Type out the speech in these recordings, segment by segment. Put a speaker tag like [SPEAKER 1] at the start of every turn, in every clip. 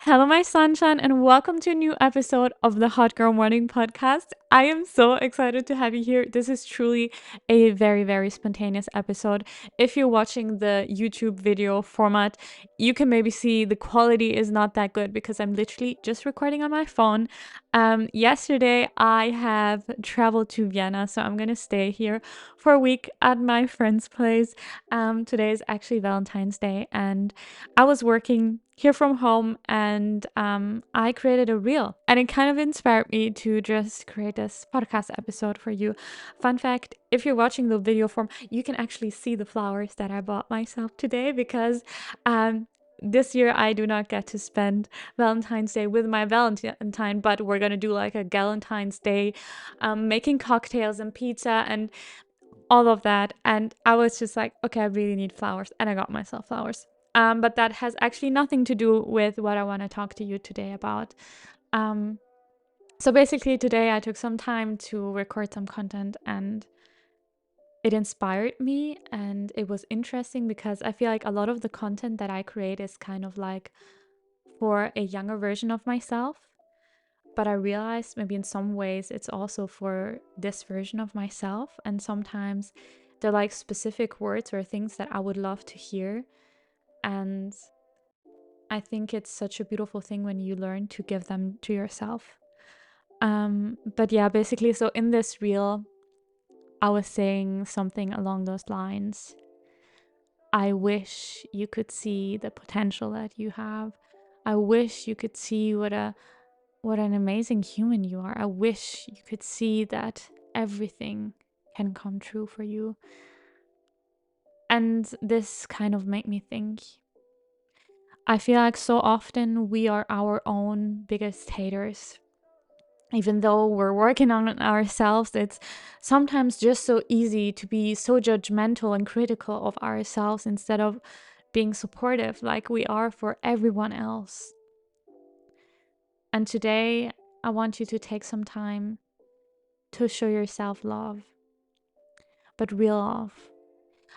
[SPEAKER 1] Hello, my sunshine, and welcome to a new episode of the Hot Girl Morning Podcast. I am so excited to have you here. This is truly a very, very spontaneous episode. If you're watching the YouTube video format, you can maybe see the quality is not that good because I'm literally just recording on my phone. Yesterday, I have traveled to Vienna, so I'm gonna stay here for a week at my friend's place. Today is actually Valentine's Day, and I was working here from home and I created a reel, and it kind of inspired me to just create this podcast episode for you. Fun fact, if you're watching the video form, you can actually see the flowers that I bought myself today because this year I do not get to spend Valentine's Day with my Valentine, but we're gonna do like a Galentine's Day, making cocktails and pizza and all of that. And I was just like, okay, I really need flowers, and I got myself flowers. But that has actually nothing to do with what I want to talk to you today about. So basically, today I took some time to record some content, and it inspired me, and it was interesting because I feel like a lot of the content that I create is kind of like for a younger version of myself. But I realized maybe in some ways it's also for this version of myself. And sometimes they're like specific words or things that I would love to hear. And I think it's such a beautiful thing when you learn to give them to yourself. But yeah, basically, so in this reel, I was saying something along those lines. I wish you could see the potential that you have. I wish you could see what an amazing human you are. I wish you could see that everything can come true for you. And this kind of made me think. I feel like so often we are our own biggest haters. Even though we're working on it ourselves, it's sometimes just so easy to be so judgmental and critical of ourselves instead of being supportive like we are for everyone else. And today, I want you to take some time to show yourself love, but real love.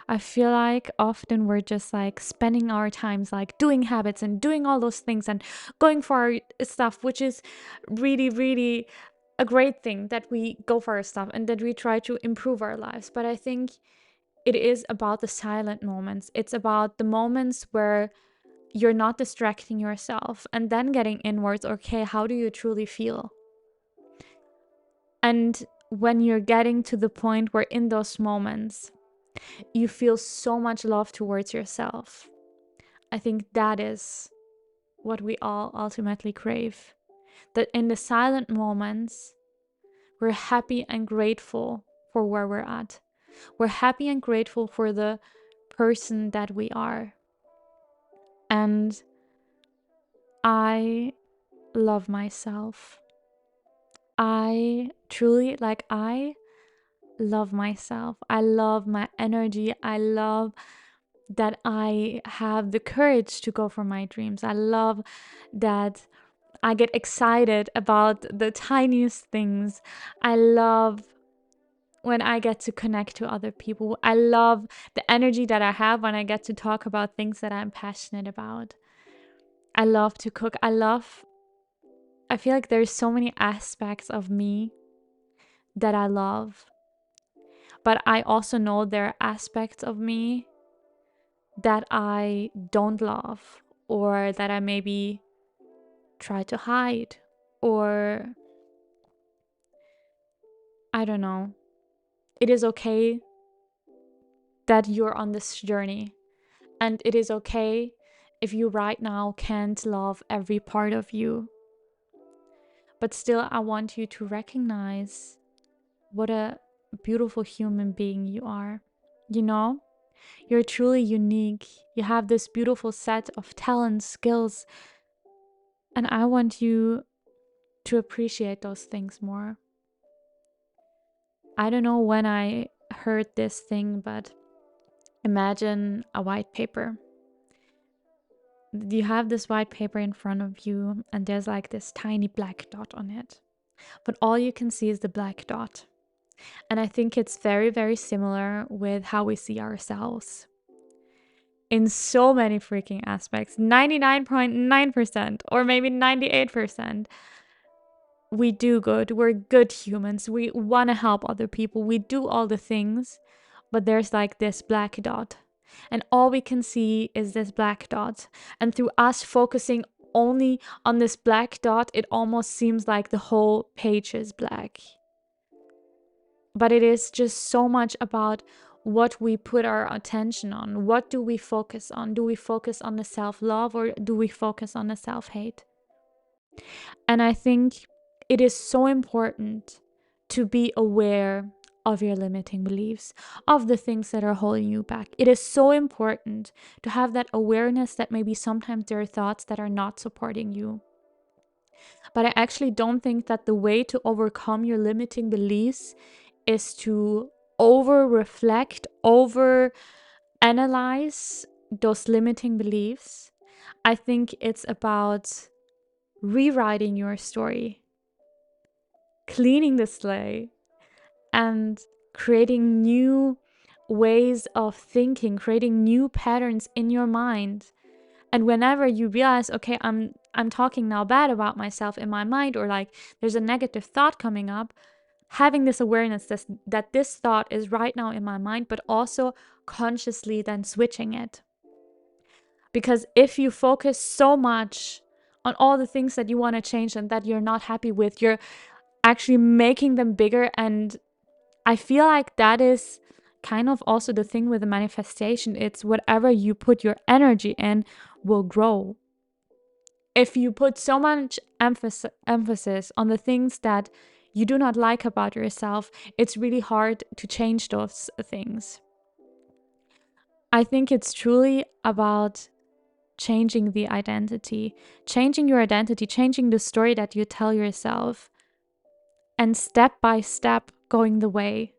[SPEAKER 1] I feel like often we're just like spending our times like doing habits and doing all those things and going for our stuff, which is really, really a great thing that we go for our stuff and that we try to improve our lives. But I think it is about the silent moments. It's about the moments where you're not distracting yourself and then getting inwards. Okay, how do you truly feel? And when you're getting to the point where in those moments you feel so much love towards yourself, I think that is what we all ultimately crave. That in the silent moments, we're happy and grateful for where we're at. We're happy and grateful for the person that we are. And I love myself. I truly, I love myself. I love my energy. I love that I have the courage to go for my dreams. I love that I get excited about the tiniest things. I love when I get to connect to other people. I love the energy that I have when I get to talk about things that I'm passionate about. I love to cook. I feel like there's so many aspects of me that I love. But I also know there are aspects of me that I don't love, or that I maybe try to hide, or I don't know. It is okay that you're on this journey, and it is okay if you right now can't love every part of you. But still, I want you to recognize what a beautiful human being you are. You know, you're truly unique. You have this beautiful set of talents, skills, and I want you to appreciate those things more. I don't know when I heard this thing, but imagine a white paper. You have this white paper in front of you, and there's like this tiny black dot on it. But all you can see is the black dot. And I think it's very, very similar with how we see ourselves. in so many freaking aspects, 99.9% or maybe 98%. We do good. We're good humans. We want to help other people. We do all the things, but there's like this black dot. And all we can see is this black dot. And through us focusing only on this black dot, it almost seems like the whole page is black. But it is just so much about what we put our attention on. What do we focus on? Do we focus on the self-love or do we focus on the self-hate? And I think it is so important to be aware of your limiting beliefs, of the things that are holding you back. It is so important to have that awareness that maybe sometimes there are thoughts that are not supporting you. But I actually don't think that the way to overcome your limiting beliefs is to over reflect, over analyze those limiting beliefs. I think it's about rewriting your story, cleaning the slate, and creating new ways of thinking, creating new patterns in your mind. And whenever you realize, okay, I'm talking now bad about myself in my mind, or like there's a negative thought coming up, having this awareness that this thought is right now in my mind, but also consciously then switching it. Because if you focus so much on all the things that you want to change and that you're not happy with, you're actually making them bigger. And I feel like that is kind of also the thing with the manifestation. It's whatever you put your energy in will grow. If you put so much emphasis on the things that you do not like about yourself, it's really hard to change those things. I think it's truly about changing the identity, changing your identity, changing the story that you tell yourself, and step by step going the way.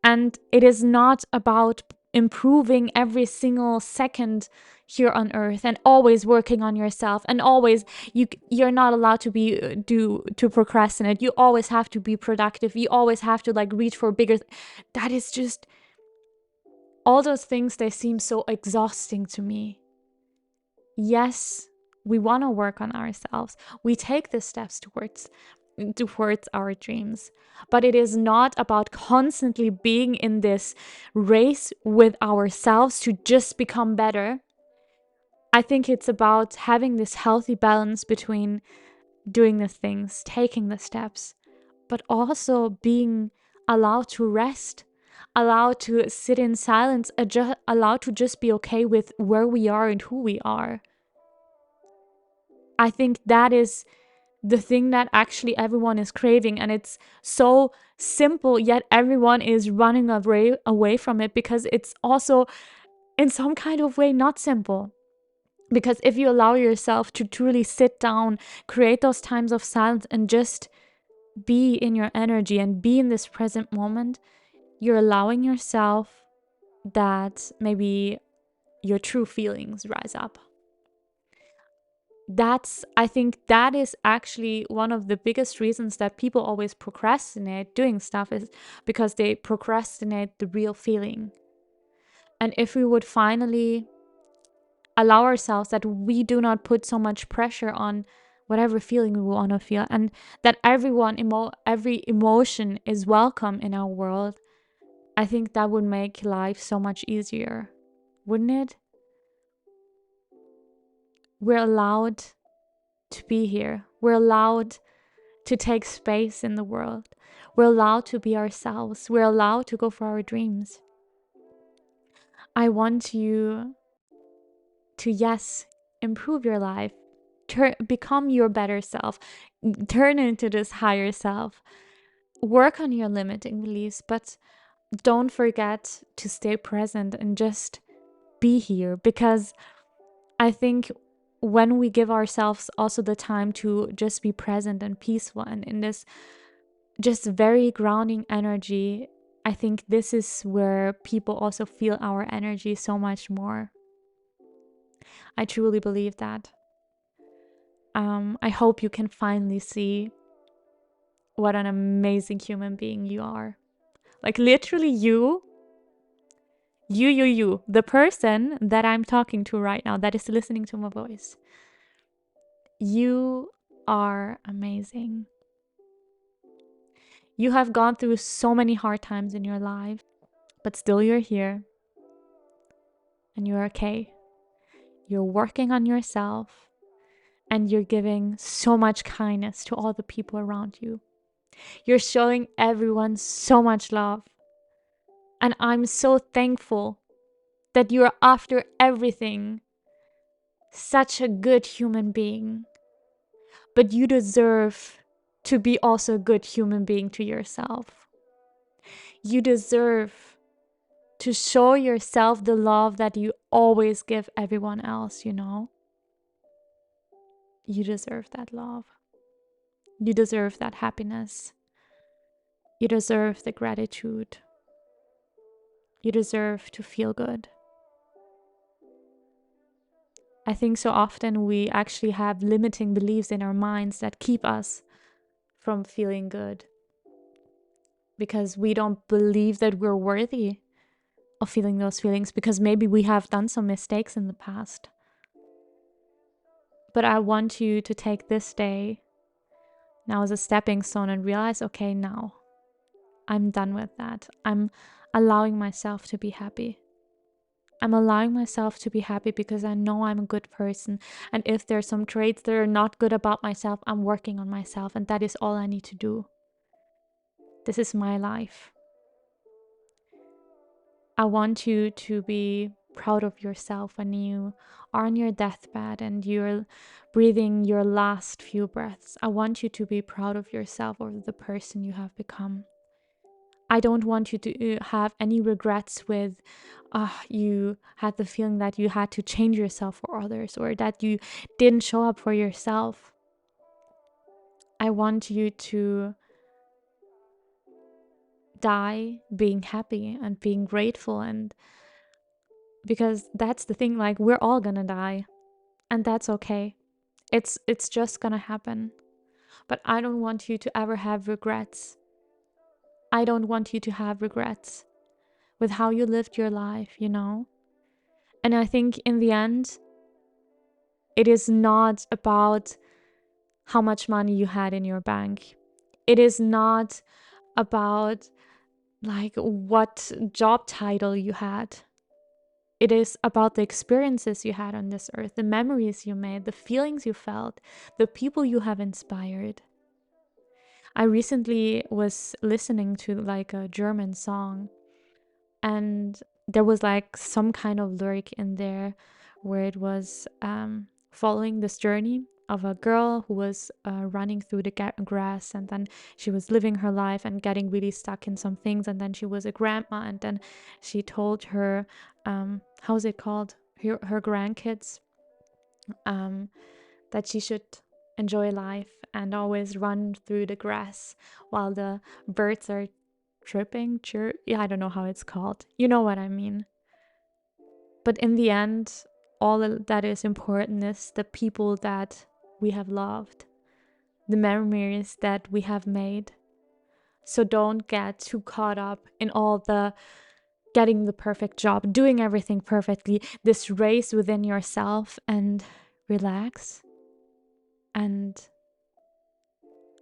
[SPEAKER 1] And it is not about improving every single second here on earth and always working on yourself, and always you're not allowed to be to procrastinate. You always have to be productive. You always have to like reach for bigger. That is just all those things. They seem so exhausting to me. Yes, we want to work on ourselves. We take the steps towards our dreams, but it is not about constantly being in this race with ourselves to just become better. I think it's about having this healthy balance between doing the things, taking the steps, but also being allowed to rest, allowed to sit in silence, allowed to just be okay with where we are and who we are. I think that is the thing that actually everyone is craving, and it's so simple, yet everyone is running away from it, because it's also in some kind of way not simple. Because if you allow yourself to truly sit down, create those times of silence, and just be in your energy and be in this present moment, you're allowing yourself that maybe your true feelings rise up. I think that is actually one of the biggest reasons that people always procrastinate doing stuff, is because they procrastinate the real feeling. And if we would finally allow ourselves that we do not put so much pressure on whatever feeling we want to feel, and that every emotion is welcome in our world, I think that would make life so much easier, wouldn't it? We're allowed to be here. We're allowed to take space in the world. We're allowed to be ourselves. We're allowed to go for our dreams. I want you to, yes, improve your life, become your better self, turn into this higher self, work on your limiting beliefs, but don't forget to stay present and just be here. Because I think when we give ourselves also the time to just be present and peaceful and in this just very grounding energy, I think this is where people also feel our energy so much more. I truly believe that. I hope you can finally see what an amazing human being you are. Like literally you You, the person that I'm talking to right now, that is listening to my voice. You are amazing. You have gone through so many hard times in your life, but still you're here and you're okay. You're working on yourself and you're giving so much kindness to all the people around you. You're showing everyone so much love. And I'm so thankful that you're, after everything, such a good human being. But you deserve to be also a good human being to yourself. You deserve to show yourself the love that you always give everyone else, you know? You deserve that love. You deserve that happiness. You deserve the gratitude. You deserve to feel good. I think so often we actually have limiting beliefs in our minds that keep us from feeling good because we don't believe that we're worthy of feeling those feelings because maybe we have done some mistakes in the past. But I want you to take this day now as a stepping stone and realize, okay, now I'm done with that. I'm allowing myself to be happy. I'm allowing myself to be happy because I know I'm a good person. And if there's some traits that are not good about myself, I'm working on myself. And that is all I need to do. This is my life. I want you to be proud of yourself when you are on your deathbed and you're breathing your last few breaths. I want you to be proud of yourself, of the person you have become. I don't want you to have any regrets with you had the feeling that you had to change yourself for others or that you didn't show up for yourself. I want you to die being happy and being grateful, and because that's the thing, like, we're all gonna die and that's okay. It's just gonna happen. But I don't want you to ever have regrets. I don't want you to have regrets with how you lived your life, you know? And I think in the end, it is not about how much money you had in your bank. It is not about like what job title you had. It is about the experiences you had on this earth, the memories you made, the feelings you felt, the people you have inspired. I recently was listening to like a German song, and there was like some kind of lyric in there where it was following this journey of a girl who was running through the grass, and then she was living her life and getting really stuck in some things, and then she was a grandma, and then she told her how's it called, her grandkids, that she should enjoy life and always run through the grass while the birds are yeah, I don't know how it's called, you know what I mean. But in the end, all that is important is the people that we have loved, the memories that we have made. So don't get too caught up in all the getting the perfect job, doing everything perfectly, this race within yourself, and relax and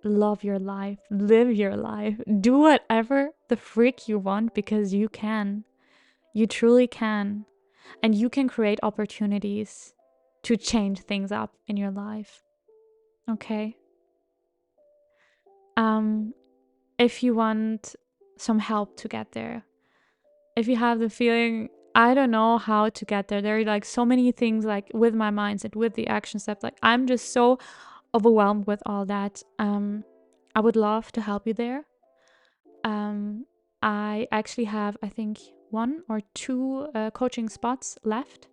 [SPEAKER 1] love your life, live your life, do whatever the freak you want because you can. You truly can. And you can create opportunities to change things up in your life. Okay? If you want some help to get there, if you have the feeling, I don't know how to get there, there are like so many things, like with my mindset, with the action steps, like I'm just so overwhelmed with all that. I would love to help you there. I actually have, I think, 1 or 2 coaching spots left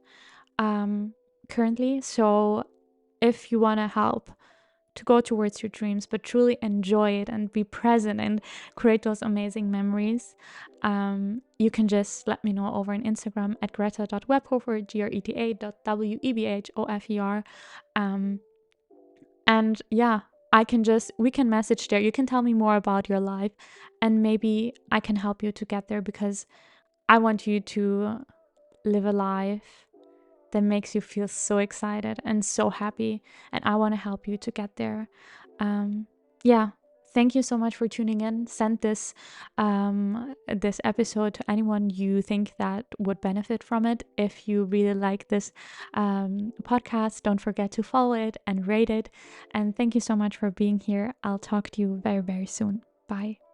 [SPEAKER 1] currently. So if you want to help to go towards your dreams, but truly enjoy it and be present and create those amazing memories, you can just let me know over on Instagram at greta.webhofer, greta.webhofer. And yeah, we can message there. You can tell me more about your life and maybe I can help you to get there, because I want you to live a life that makes you feel so excited and so happy. And I want to help you to get there. Yeah. Thank you so much for tuning in. Send this episode to anyone you think that would benefit from it. If you really like this podcast, don't forget to follow it and rate it. And thank you so much for being here. I'll talk to you very, very soon. Bye.